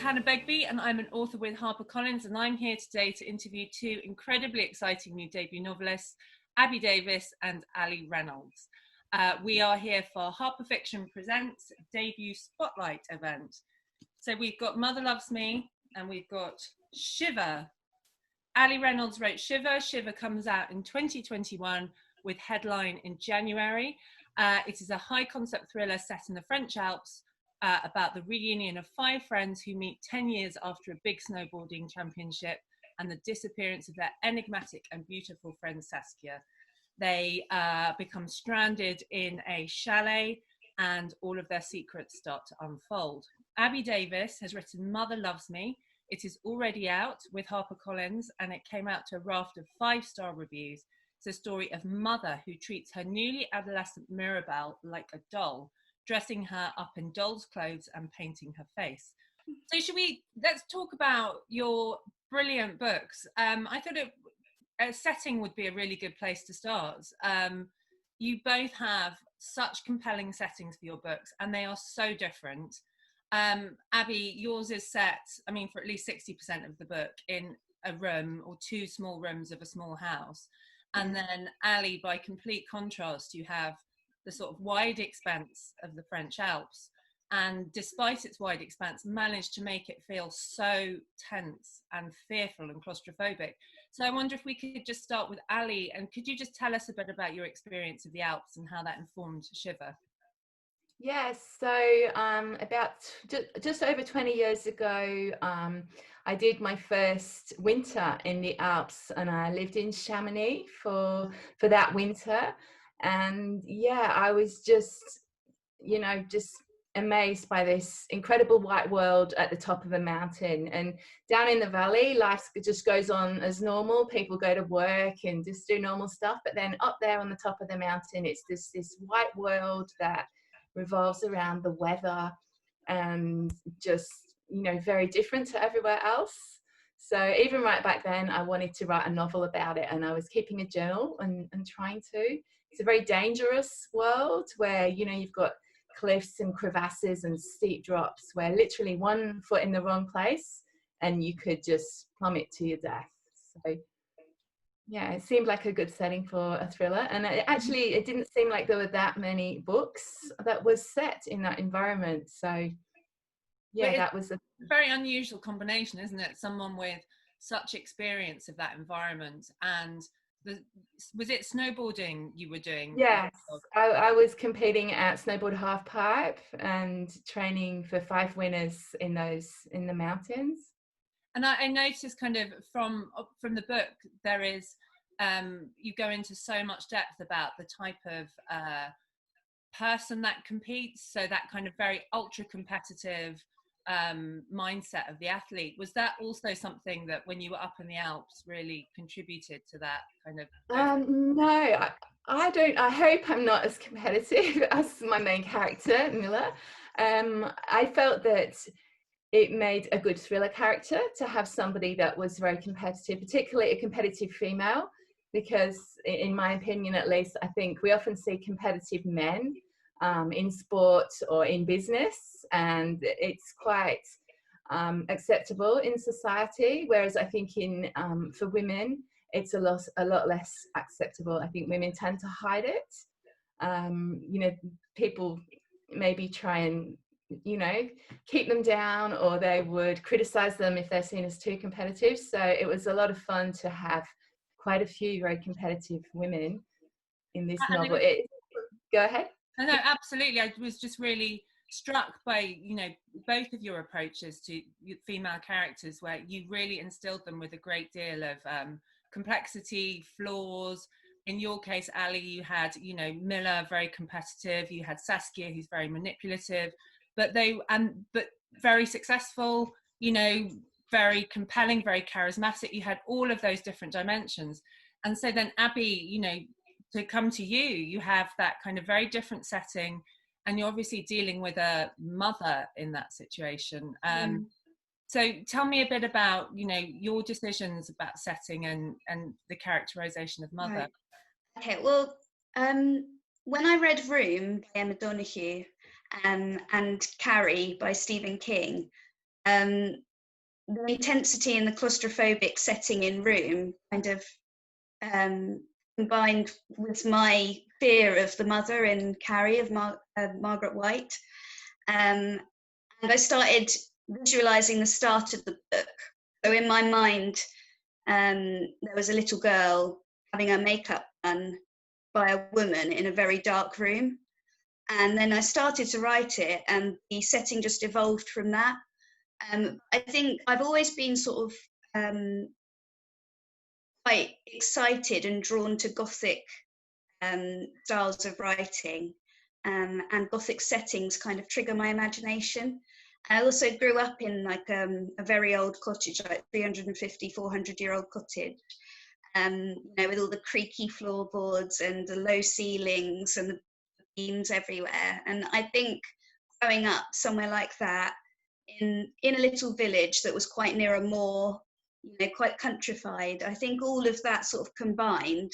Hannah Begbie, and I'm an author with HarperCollins, and I'm here today to interview two incredibly exciting new debut novelists, Abby Davies and Allie Reynolds. We are here for Harper Fiction Presents debut spotlight event. So we've got Mother Loves Me and we've got Shiver. Allie Reynolds wrote Shiver. Shiver comes out in 2021 with headline in January. It is a high concept thriller set in the French Alps about the reunion of 5 friends who meet 10 years after a big snowboarding championship and the disappearance of their enigmatic and beautiful friend Saskia. They become stranded in a chalet and all of their secrets start to unfold. Abby Davies has written Mother Loves Me. It is already out with HarperCollins and it came out to a raft of 5-star reviews. It's a story of mother who treats her newly adolescent Mirabelle like a doll, dressing her up in doll's clothes and painting her face. So let's talk about your brilliant books. I thought a setting would be a really good place to start. You both have such compelling settings for your books and they are so different. Abby, yours is set, I mean, for at least 60% of the book in a room or 2 small rooms of a small house. And then Allie, by complete contrast, you have the sort of wide expanse of the French Alps, and despite its wide expanse managed to make it feel so tense and fearful and claustrophobic. So I wonder if we could just start with Allie, and could you just tell us a bit about your experience of the Alps and how that informed Shiver? Yes, so about just over 20 years ago, I did my first winter in the Alps, and I lived in Chamonix for that winter. And yeah, I was just amazed by this incredible white world at the top of a mountain. And down in the valley, life just goes on as normal. People go to work and just do normal stuff. But then up there on the top of the mountain, it's this white world that revolves around the weather and just very different to everywhere else. So even right back then I wanted to write a novel about it, and I was keeping a journal and trying to. It's a very dangerous world where you've got cliffs and crevasses and steep drops where literally 1 foot in the wrong place and you could just plummet to your death. So yeah, it seemed like a good setting for a thriller, and it didn't seem like there were that many books that was set in that environment. So yeah, that was a very unusual combination, isn't it? Someone with such experience of that environment. And was it snowboarding you were doing? Yes, I was competing at snowboard half pipe and training for 5 winners in the mountains. And I noticed kind of from the book, there is, you go into so much depth about the type of person that competes. So that kind of very ultra competitive mindset of the athlete. Was that also something that when you were up in the Alps really contributed to that kind of? No, I don't. I hope I'm not as competitive as my main character, Miller. I felt that it made a good thriller character to have somebody that was very competitive, particularly a competitive female, because in my opinion, at least, I think we often see competitive men in sport or in business, and it's quite acceptable in society, whereas I think for women it's a lot less acceptable. I think women tend to hide it. People maybe try and keep them down, or they would criticize them if they're seen as too competitive. So it was a lot of fun to have quite a few very competitive women in this novel. Go ahead. No, absolutely. I was just really struck by both of your approaches to female characters, where you really instilled them with a great deal of complexity, flaws. In your case, Allie, you had Miller, very competitive. You had Saskia, who's very manipulative, but very successful, very compelling, very charismatic. You had all of those different dimensions. And so then Abby, to come to you, you have that kind of very different setting, and you're obviously dealing with a mother in that situation. So tell me a bit about, your decisions about setting and the characterization of mother. Right. Okay, well, when I read Room by Emma Donoghue and Carrie by Stephen King, the intensity in the claustrophobic setting in room kind of combined with my fear of the mother in Carrie of Margaret White. And I started visualizing the start of the book. So in my mind, there was a little girl having her makeup done by a woman in a very dark room. And then I started to write it, and the setting just evolved from that. I think I've always been sort of quite excited and drawn to Gothic styles of writing, and Gothic settings kind of trigger my imagination. I also grew up in like a very old cottage, like 350, 400-year-old cottage, you know, with all the creaky floorboards and the low ceilings and the beams everywhere. And I think growing up somewhere like that, in a little village that was quite near a moor, you know, quite countrified, I think all of that sort of combined,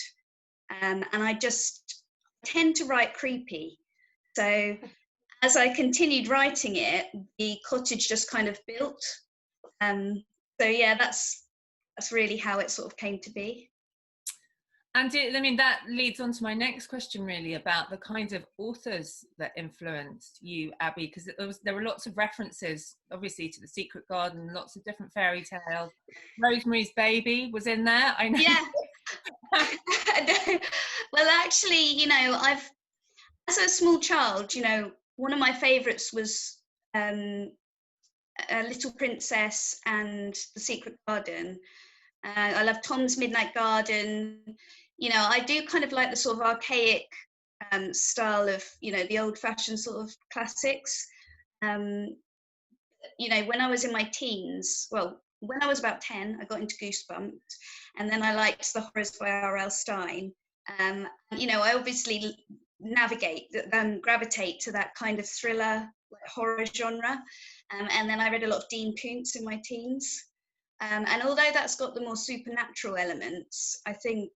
and I just tend to write creepy. So as I continued writing it, the cottage just kind of built. So yeah, that's really how it sort of came to be. And I mean, that leads on to my next question, really, about the kinds of authors that influenced you, Abby, because there were lots of references, obviously, to The Secret Garden, lots of different fairy tales. Rosemary's Baby was in there, I know. Yeah. Well, actually, you know, as a small child, you know, one of my favourites was A Little Princess and The Secret Garden. I love Tom's Midnight Garden. You know, I do kind of like the sort of archaic style of, you know, the old-fashioned sort of classics. You know, when I was in my teens, well, when I was about 10, I got into Goosebumps, and then I liked the horrors by R.L. Stine. You know, I obviously gravitate to that kind of thriller, like horror genre. And then I read a lot of Dean Koontz in my teens. And although that's got the more supernatural elements, I think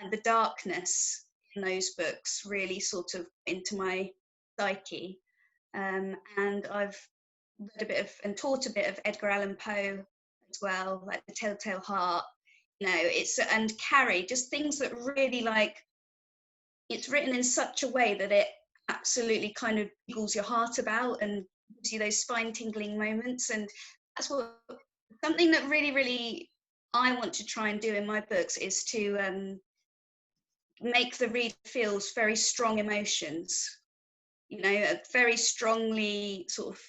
the darkness in those books really sort of into my psyche. And I've read a bit of and taught a bit of Edgar Allan Poe as well, like The Telltale Heart. You know, and Carrie, just things that really, like, it's written in such a way that it absolutely kind of jiggles your heart about and gives you those spine-tingling moments. And that's something that really, really I want to try and do in my books, is to make the reader feel very strong emotions, you know, very strongly sort of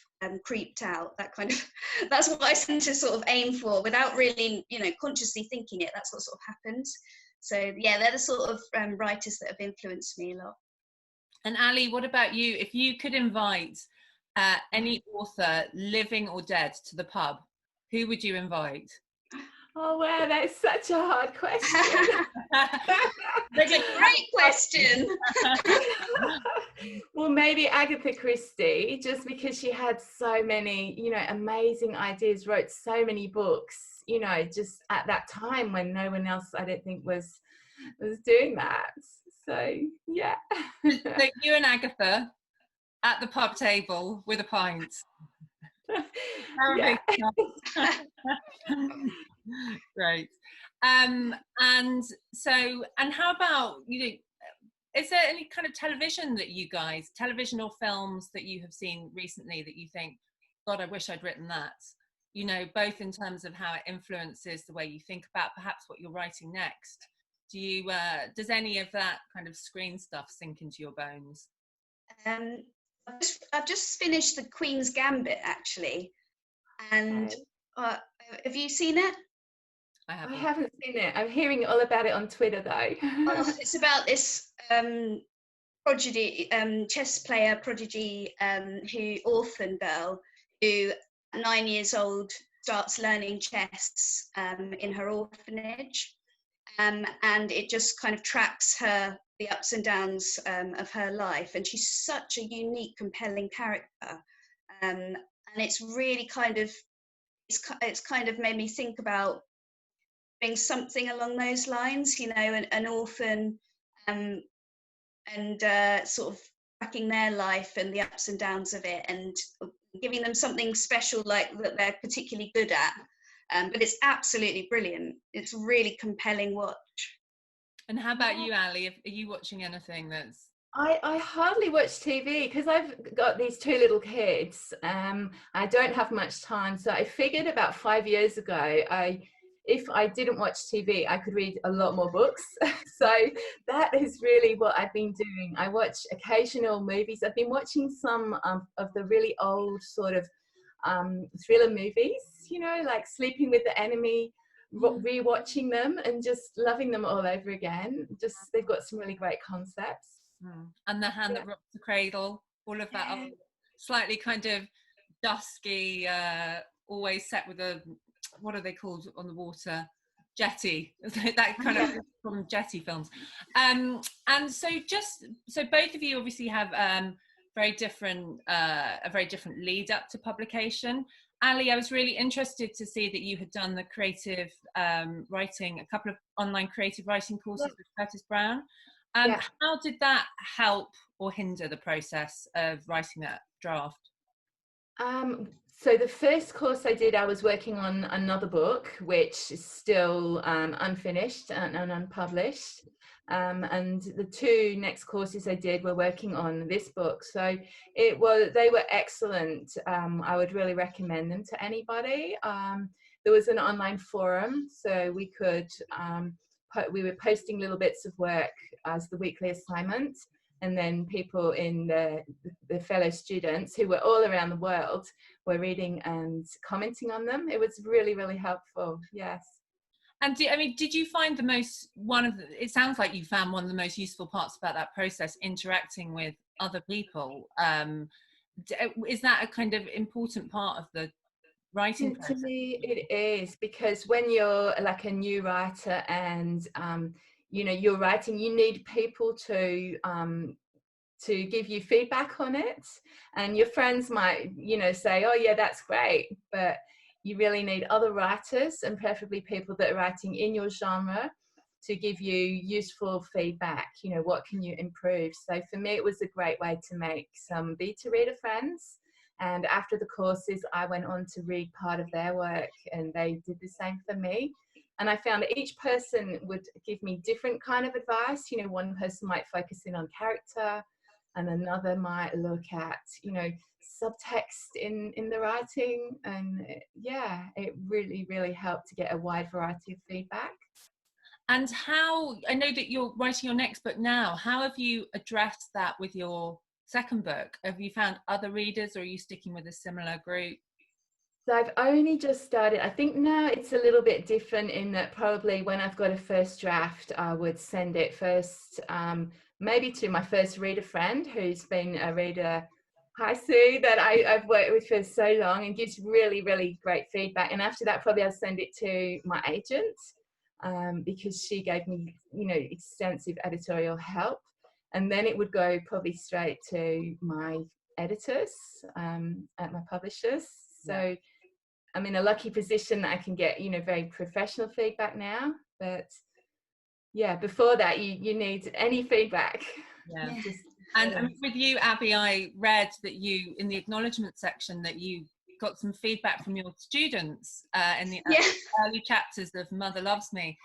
creeped out, that kind of, that's what I tend to sort of aim for without really, you know, consciously thinking it. That's what sort of happens. So yeah, they're the sort of writers that have influenced me a lot. And Ali, what about you? If you could invite any author, living or dead, to the pub, who would you invite? Oh wow, that's such a hard question. Great question. Well, maybe Agatha Christie, just because she had so many, you know, amazing ideas, wrote so many books, you know, just at that time when no one else, I don't think, was doing that. So yeah. So you and Agatha at the pub table with a pint. Yeah. Great. And how about, you know, is there any kind of television or films that you have seen recently that you think, God, I wish I'd written that? You know, both in terms of how it influences the way you think about perhaps what you're writing next. Does any of that kind of screen stuff sink into your bones? I've just finished The Queen's Gambit, actually. And have you seen it? I haven't seen it. I'm hearing all about it on Twitter, though. It's about this prodigy, chess player prodigy, orphan girl who, at 9 years old, starts learning chess in her orphanage. And it just kind of tracks the ups and downs of her life. And she's such a unique, compelling character. And it's really kind of, it's kind of made me think about doing something along those lines, you know, an orphan and sort of tracking their life and the ups and downs of it, and giving them something special like that they're particularly good at. But it's absolutely brilliant. It's a really compelling watch. And how about you, Ali? Are you watching anything that's... I hardly watch TV because I've got these two little kids. I don't have much time, so I figured about 5 years ago, if I didn't watch TV, I could read a lot more books. So that is really what I've been doing. I watch occasional movies. I've been watching some of the really old sort of thriller movies, you know, like Sleeping with the Enemy, rewatching them and just loving them all over again. Just, they've got some really great concepts. And The Hand That Rocks the Cradle, all of that slightly kind of dusky, always set with a, what are they called on the water? Jetty. That kind of from Jetty films. And so both of you obviously have a very different lead up to publication. Ali, I was really interested to see that you had done the creative writing, a couple of online creative writing courses with Curtis Brown. How did that help or hinder the process of writing that draft? So the first course I did, I was working on another book, which is still unfinished and unpublished. And the two next courses I did were working on this book. So they were excellent. I would really recommend them to anybody. There was an online forum, so we were posting little bits of work as the weekly assignment, and then people in the fellow students who were all around the world were reading and commenting on them. It was really, really helpful. Yes. And did you find it sounds like you found one of the most useful parts about that process, interacting with other people. Is that a kind of important part of the writing process? To me, it is, because when you're like a new writer and you're writing, you need people to give you feedback on it, and your friends might say, oh yeah, that's great, but you really need other writers, and preferably people that are writing in your genre, to give you useful feedback. What can you improve? So for me, it was a great way to make some beta reader friends. And after the courses, I went on to read part of their work, and they did the same for me. And I found that each person would give me different kind of advice. One person might focus in on character, and another might look at, subtext in the writing. And yeah, it really, really helped to get a wide variety of feedback. And I know that you're writing your next book now. How have you addressed that with your second book? Have you found other readers, or are you sticking with a similar group? So I've only just started. I think now it's a little bit different in that probably when I've got a first draft, I would send it first, maybe to my first reader friend, who's been a reader, hi Sue, that I've worked with for so long and gives really, really great feedback. And after that, probably I'll send it to my agent, because she gave me, extensive editorial help. And then it would go probably straight to my editors at my publishers. So I'm in a lucky position that I can get, very professional feedback now. But yeah, before that, you need any feedback. Yeah. And with you, Abby, I read that you, in the acknowledgement section, that you got some feedback from your students in the early chapters of Mother Loves Me.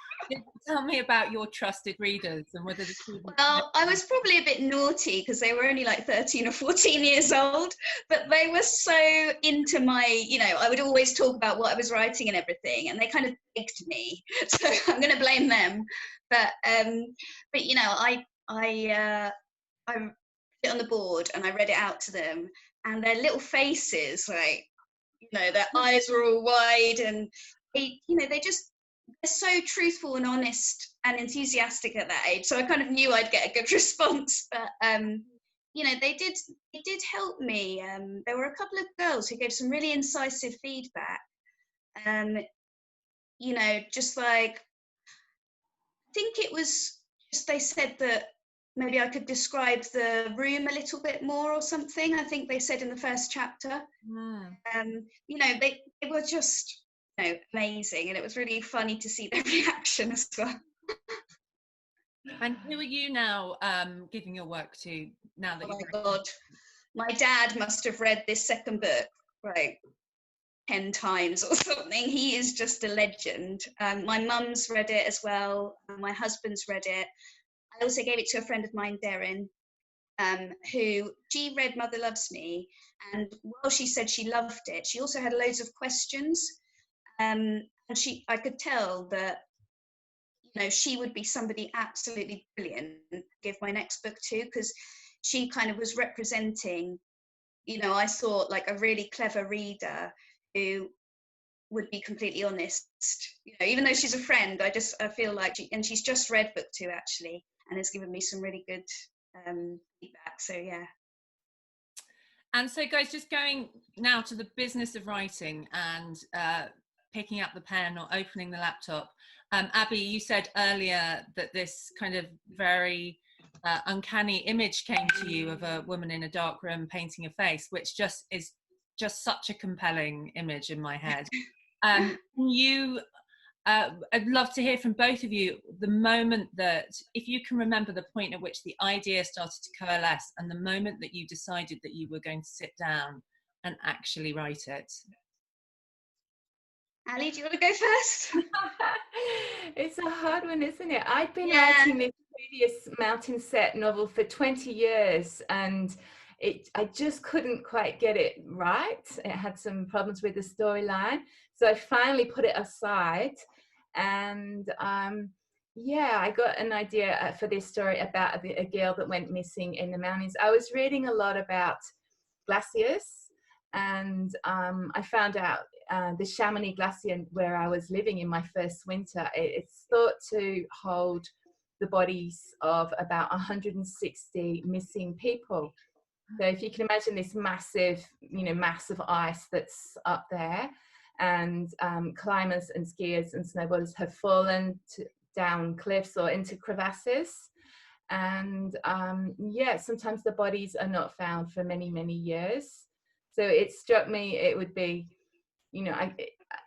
Tell me about your trusted readers and whether the students... Well, I was probably a bit naughty because they were only like 13 or 14 years old, but they were so into my, I would always talk about what I was writing and everything, and they kind of begged me, so I'm going to blame them. But I put it on the board and I read it out to them, and their little faces, like, their eyes were all wide, and they're so truthful and honest and enthusiastic at that age. So I kind of knew I'd get a good response. But they did help me. There were a couple of girls who gave some really incisive feedback. Just like, I think it was just, they said that maybe I could describe the room a little bit more or something. I think they said in the first chapter. They were just amazing, and it was really funny to see their reaction as well. And who are you now giving your work to now that Oh my God. my dad must have read this second book like 10 times or something. He is just a legend. My mum's read it as well. My husband's read it. I also gave it to a friend of mine, Darren, who she read Mother Loves Me, and while she said she loved it, she also had loads of questions, and I could tell that, you know, she would be somebody absolutely brilliant to give my next book to, because she kind of was representing, you know, I thought like a really clever reader who would be completely honest, you know, even though she's a friend. I feel like she's just read book 2 actually, and has given me some really good feedback. So yeah. And so guys, just going now to the business of writing and picking up the pen or opening the laptop. Abby, you said earlier that this kind of very uncanny image came to you of a woman in a dark room painting a face, which is just such a compelling image in my head. I'd love to hear from both of you the moment that, if you can remember the point at which the idea started to coalesce and the moment that you decided that you were going to sit down and actually write it. Allie, do you want to go first? It's a hard one, isn't it? I've been writing this previous mountain set novel for 20 years, and I just couldn't quite get it right. It had some problems with the storyline, so I finally put it aside. And I got an idea for this story about a girl that went missing in the mountains. I was reading a lot about glaciers, and I found out the Chamonix Glacier, where I was living in my first winter, it's thought to hold the bodies of about 160 missing people. So if you can imagine this massive, massive ice that's up there, and climbers and skiers and snowboarders have fallen down cliffs or into crevasses. And sometimes the bodies are not found for many, many years. So it struck me it would be,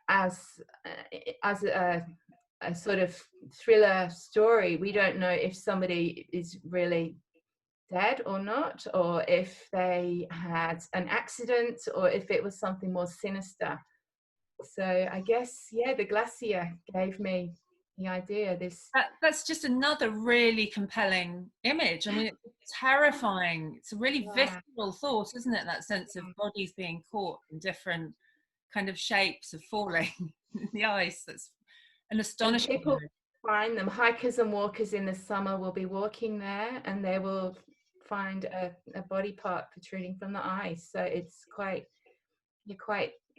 as a sort of thriller story, we don't know if somebody is really dead or not, or if they had an accident, or if it was something more sinister. So I guess, the glacier gave me the idea. That's just another really compelling image. I mean, it's terrifying. It's a really visceral thought, isn't it? That sense of bodies being caught in different kind of shapes of falling in the ice. That's an astonishing image. People find them. Hikers and walkers in the summer will be walking there, and they will find a body part protruding from the ice. So it's quite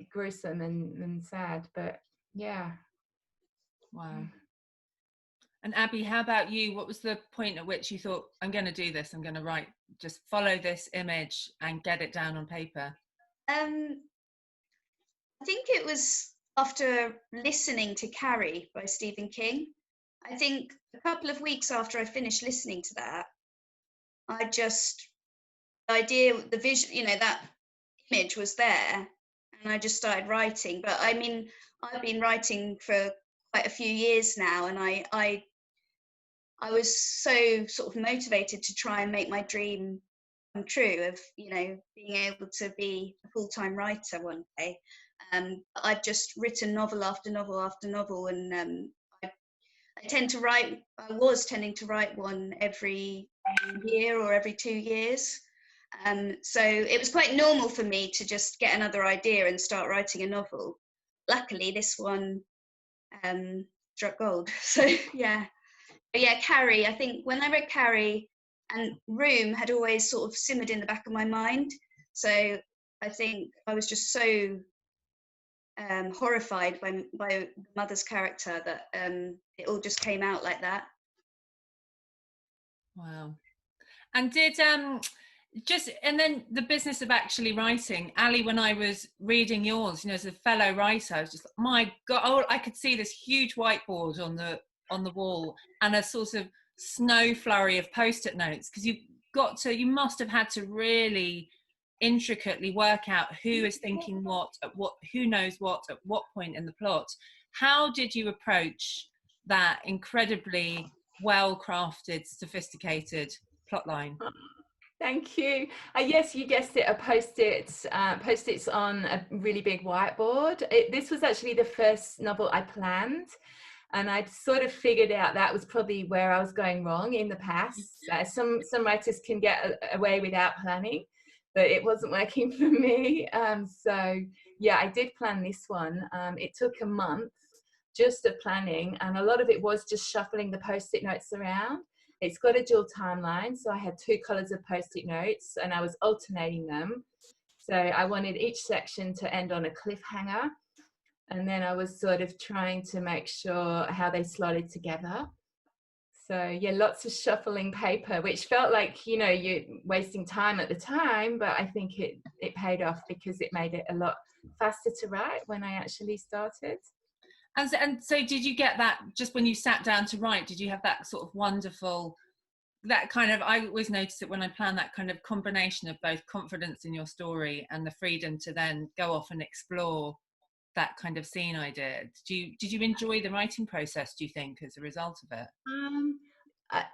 gruesome and sad, but yeah. Wow. And Abby, how about you? What was the point at which you thought, I'm going to do this, I'm going to write, just follow this image and get it down on paper? I think it was after listening to Carrie by Stephen King. I think a couple of weeks after I finished listening to that, the idea, the vision, that image was there, and I just started writing. But I mean, I've been writing for quite a few years now, and I was so sort of motivated to try and make my dream come true of, being able to be a full-time writer one day. I've just written novel after novel after novel, and I was tending to write one every year or every 2 years. So it was quite normal for me to just get another idea and start writing a novel. Luckily, this one struck gold. So yeah. But yeah, Carrie, I think when I read Carrie, and Room had always sort of simmered in the back of my mind. So I think I was just so horrified by the mother's character that it all just came out like that. Wow. And did and then the business of actually writing, Allie, when I was reading yours, as a fellow writer, I was just, my God, I could see this huge whiteboard on the wall and a sort of snow flurry of post-it notes, because you must have had to really intricately work out who is thinking who knows what at what point in the plot. How did you approach that incredibly well-crafted, sophisticated plotline? Thank you. Yes, you guessed it, a post-its on a really big whiteboard. This was actually the first novel I planned, and I'd sort of figured out that was probably where I was going wrong in the past. Some writers can get away without planning, but it wasn't working for me. So yeah, I did plan this one. It took a month just of planning, and a lot of it was just shuffling the post-it notes around. It's got a dual timeline, so I had 2 colors of post-it notes and I was alternating them. So I wanted each section to end on a cliffhanger, and then I was sort of trying to make sure how they slotted together. So yeah, lots of shuffling paper, which felt like, you know, you're wasting time at the time, but I think it paid off because it made it a lot faster to write when I actually started. And so did you get that just when you sat down to write? Did you have that sort of wonderful, that kind of, I always notice it when I plan, that kind of combination of both confidence in your story and the freedom to then go off and explore that kind of scene idea? Did you enjoy the writing process, do you think, as a result of it?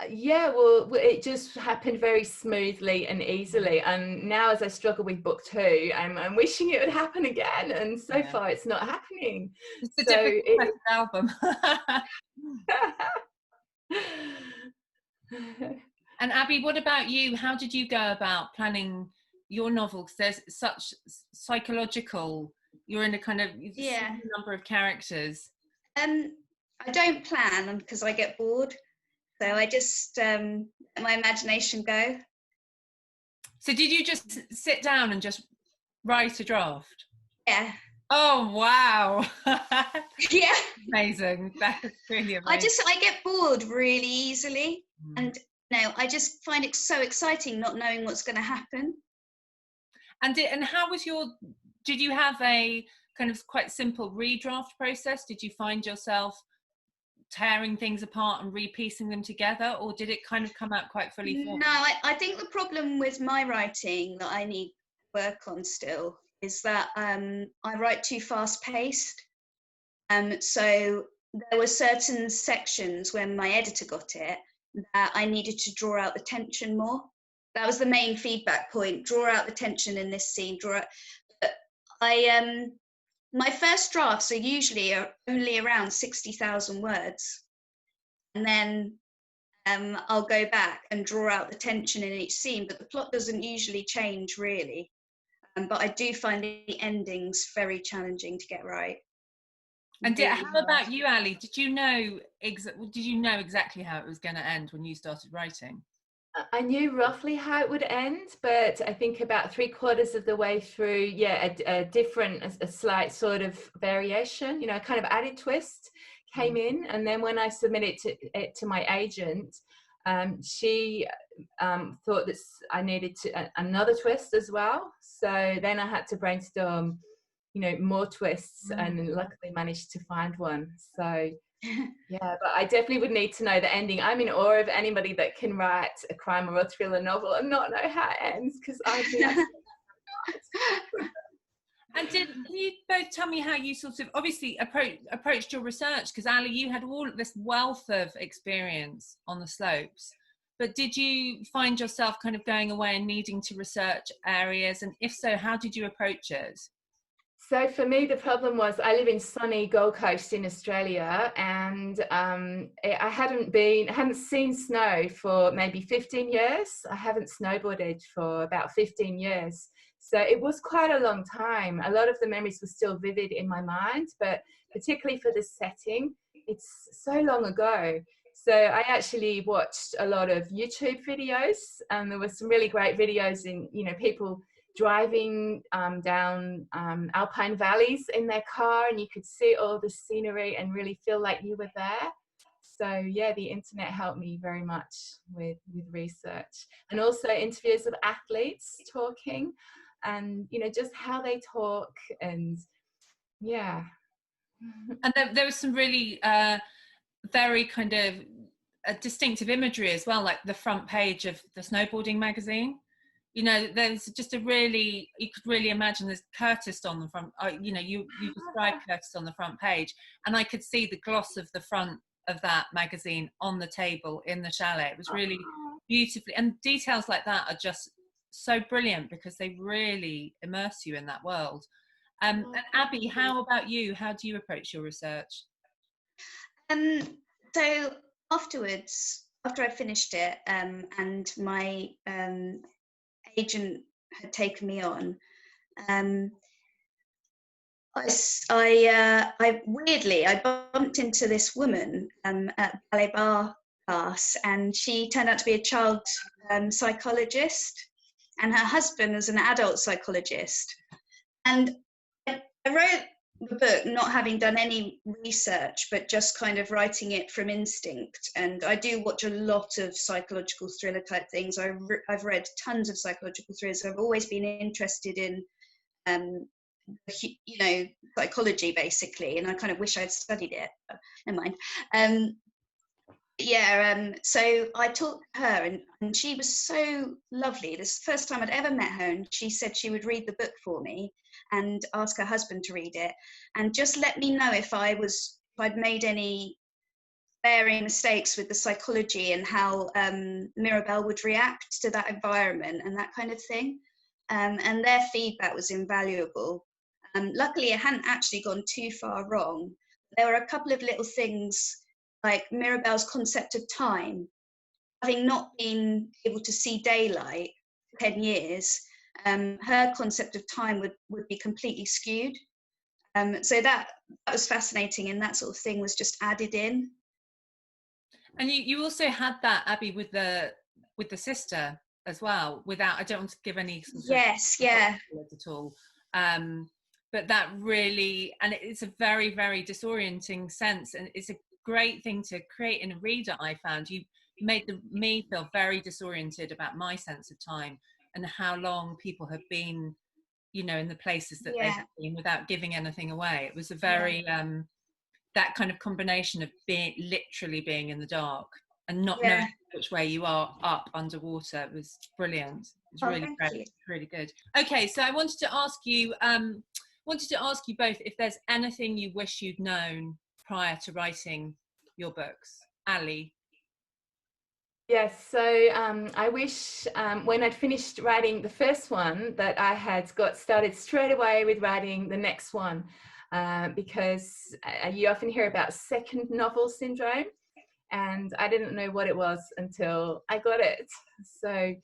Yeah, well, it just happened very smoothly and easily. And now, as I struggle with book 2, I'm wishing it would happen again. And so far, it's not happening. It's a difficult album. And Abby, what about you? How did you go about planning your novel? Because there's such psychological, you're in a kind of number of characters. I don't plan because I get bored. So I just let my imagination go. So did you just sit down and just write a draft? Yeah. Oh, wow. Yeah. Amazing. That's really amazing. I get bored really easily. And I just find it so exciting not knowing what's going to happen. And how was did you have a kind of quite simple redraft process? Did you find yourself tearing things apart and repiecing them together, or did it kind of come out quite fully formed? No, I think the problem with my writing that I need to work on still is that I write too fast paced. So there were certain sections when my editor got it that I needed to draw out the tension more. That was the main feedback point: draw out the tension in this scene. But my first drafts are usually only around 60,000 words, and then I'll go back and draw out the tension in each scene, but the plot doesn't usually change really. But I do find the endings very challenging to get right. And how about you, Allie? Did you know exactly how it was going to end when you started writing? I knew roughly how it would end, but I think about 3/4 of the way through, a slight sort of variation, you know, a kind of added twist came in. And then when I submitted it to my agent, she thought that I needed another twist as well. So then I had to brainstorm, you know, more twists, and luckily managed to find one. So yeah, but I definitely would need to know the ending. I'm in awe of anybody that can write a crime or a thriller novel and not know how it ends, because I'd be And can you both tell me how you sort of obviously approached your research? Because Allie, you had all this wealth of experience on the slopes, but did you find yourself kind of going away and needing to research areas? And if so, how did you approach it? So for me, the problem was I live in sunny Gold Coast in Australia, and I hadn't seen snow for maybe 15 years. I haven't snowboarded for about 15 years. So it was quite a long time. A lot of the memories were still vivid in my mind, but particularly for this setting, it's so long ago. So I actually watched a lot of YouTube videos, and there were some really great videos in, you know, people driving down alpine valleys in their car, and you could see all the scenery and really feel like you were there. So yeah, the internet helped me very much with research, and also interviews of athletes talking, and you know, just how they talk. And yeah. And there was some really very kind of distinctive imagery as well, like the front page of the snowboarding magazine. You know, there's just you could really imagine there's Curtis on the front, you know, you described Curtis on the front page, and I could see the gloss of the front of that magazine on the table in the chalet. It was really beautifully, and details like that are just so brilliant because they really immerse you in that world. And Abby, how about you? How do you approach your research? So afterwards, after I finished it, and my agent had taken me on, I weirdly bumped into this woman at ballet bar class, and she turned out to be a child psychologist, and her husband was an adult psychologist. And I wrote the book not having done any research, but just kind of writing it from instinct. And I do watch a lot of psychological thriller type things. I've read tons of psychological thrillers. I've always been interested in psychology basically, and I kind of wish I'd studied it, but never mind. So I talked to her, and she was so lovely. This is the first time I'd ever met her, and she said she would read the book for me and ask her husband to read it, and just let me know if I'd made any glaring mistakes with the psychology and how Mirabelle would react to that environment and that kind of thing. And their feedback was invaluable. Luckily, it hadn't actually gone too far wrong. There were a couple of little things, like Mirabelle's concept of time. Having not been able to see daylight for 10 years, her concept of time would be completely skewed. So that was fascinating, and that sort of thing was just added in. And you also had that, Abby, with the sister as well, without, I don't want to give any yes, yeah, at all. But that really, and it's a very, very disorienting sense, and it's a great thing to create in a reader. I found you made me feel very disoriented about my sense of time and how long people have been, in the places that they've been without giving anything away. It was a very that kind of combination of literally being in the dark and not knowing which way you are up underwater. It was brilliant. It was really great. Really good. Okay, so I wanted to ask you both if there's anything you wish you'd known prior to writing your books. Allie. Yes, so I wish when I'd finished writing the first one that I had got started straight away with writing the next one, because you often hear about second novel syndrome, and I didn't know what it was until I got it. So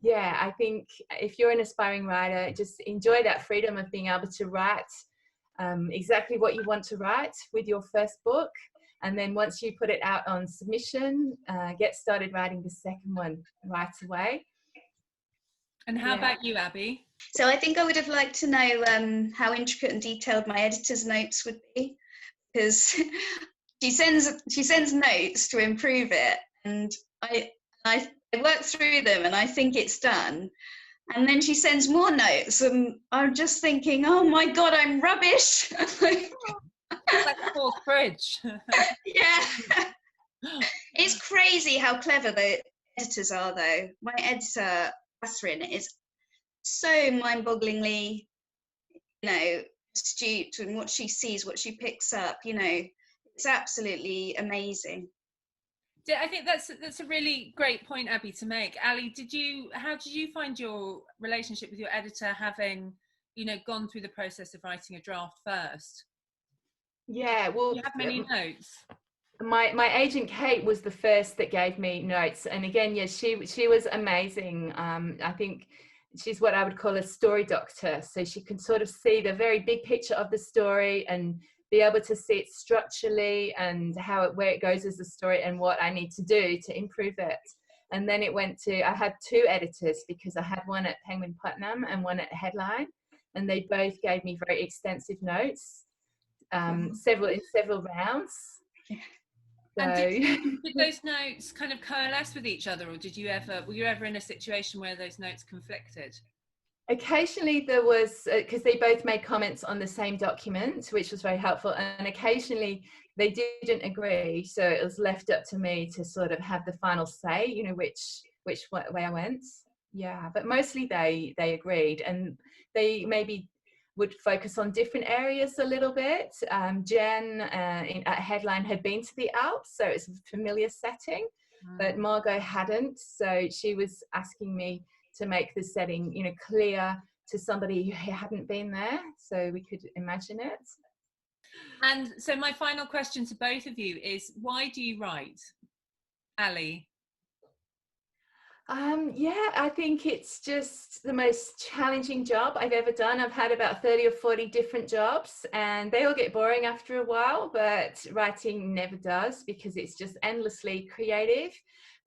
yeah, I think if you're an aspiring writer, just enjoy that freedom of being able to write exactly what you want to write with your first book. And then once you put it out on submission, get started writing the second one right away. And how about you, Abby? So I think I would have liked to know how intricate and detailed my editor's notes would be, because she sends notes to improve it, and I work through them and I think it's done. And then she sends more notes and I'm just thinking, oh my God, I'm rubbish. It's like a full fridge. Yeah. It's crazy how clever the editors are, though. My editor, Catherine, is so mind-bogglingly, astute, and what she sees, what she picks up, it's absolutely amazing. I think that's a really great point, Abby, to make. Allie, how did you find your relationship with your editor, having, gone through the process of writing a draft first? Yeah, well, do you have many notes? My agent Kate was the first that gave me notes, and again, yes, she was amazing. I think she's what I would call a story doctor, so she can sort of see the very big picture of the story and be able to see it structurally and where it goes as a story and what I need to do to improve it. And then I had two editors, because I had one at Penguin Putnam and one at Headline, and they both gave me very extensive notes, several rounds. So. And did those notes kind of coalesce with each other, or were you ever in a situation where those notes conflicted? Occasionally there was, because they both made comments on the same document, which was very helpful, and occasionally they didn't agree, so it was left up to me to sort of have the final say, which way I went. Yeah, but mostly they agreed, and they maybe would focus on different areas a little bit. Jen at Headline had been to the Alps, so it's a familiar setting, but Margot hadn't, so she was asking me to make the setting, you know, clear to somebody who hadn't been there, so we could imagine it. And so my final question to both of you is, why do you write? Allie? Yeah, I think it's just the most challenging job I've ever done. I've had about 30 or 40 different jobs, and they all get boring after a while, but writing never does, because it's just endlessly creative.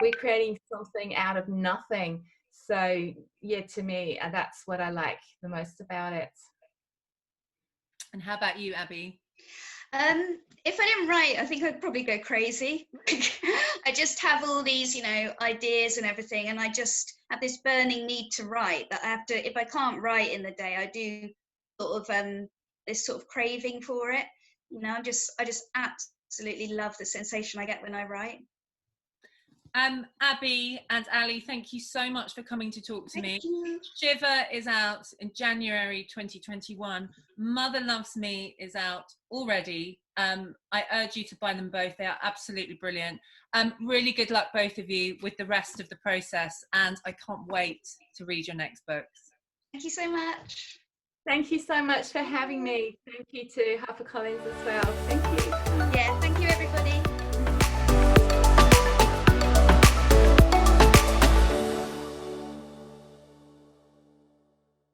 We're creating something out of nothing. So yeah, to me, that's what I like the most about it. And how about you, Abby? If I didn't write, I think I'd probably go crazy. I just have all these, you know, ideas and everything, and I just have this burning need to write that I have to, if I can't write in the day, I do sort of this sort of craving for it. You know, I just absolutely love the sensation I get when I write. Abby and Allie, thank you so much for coming to talk to me. Thank you. Shiver is out in January 2021. Mother Loves Me is out already. I urge you to buy them both. They are absolutely brilliant. Really good luck, both of you, with the rest of the process, and I can't wait to read your next books. Thank you so much. Thank you so much for having me. Thank you to HarperCollins as well. Thank you. Yeah.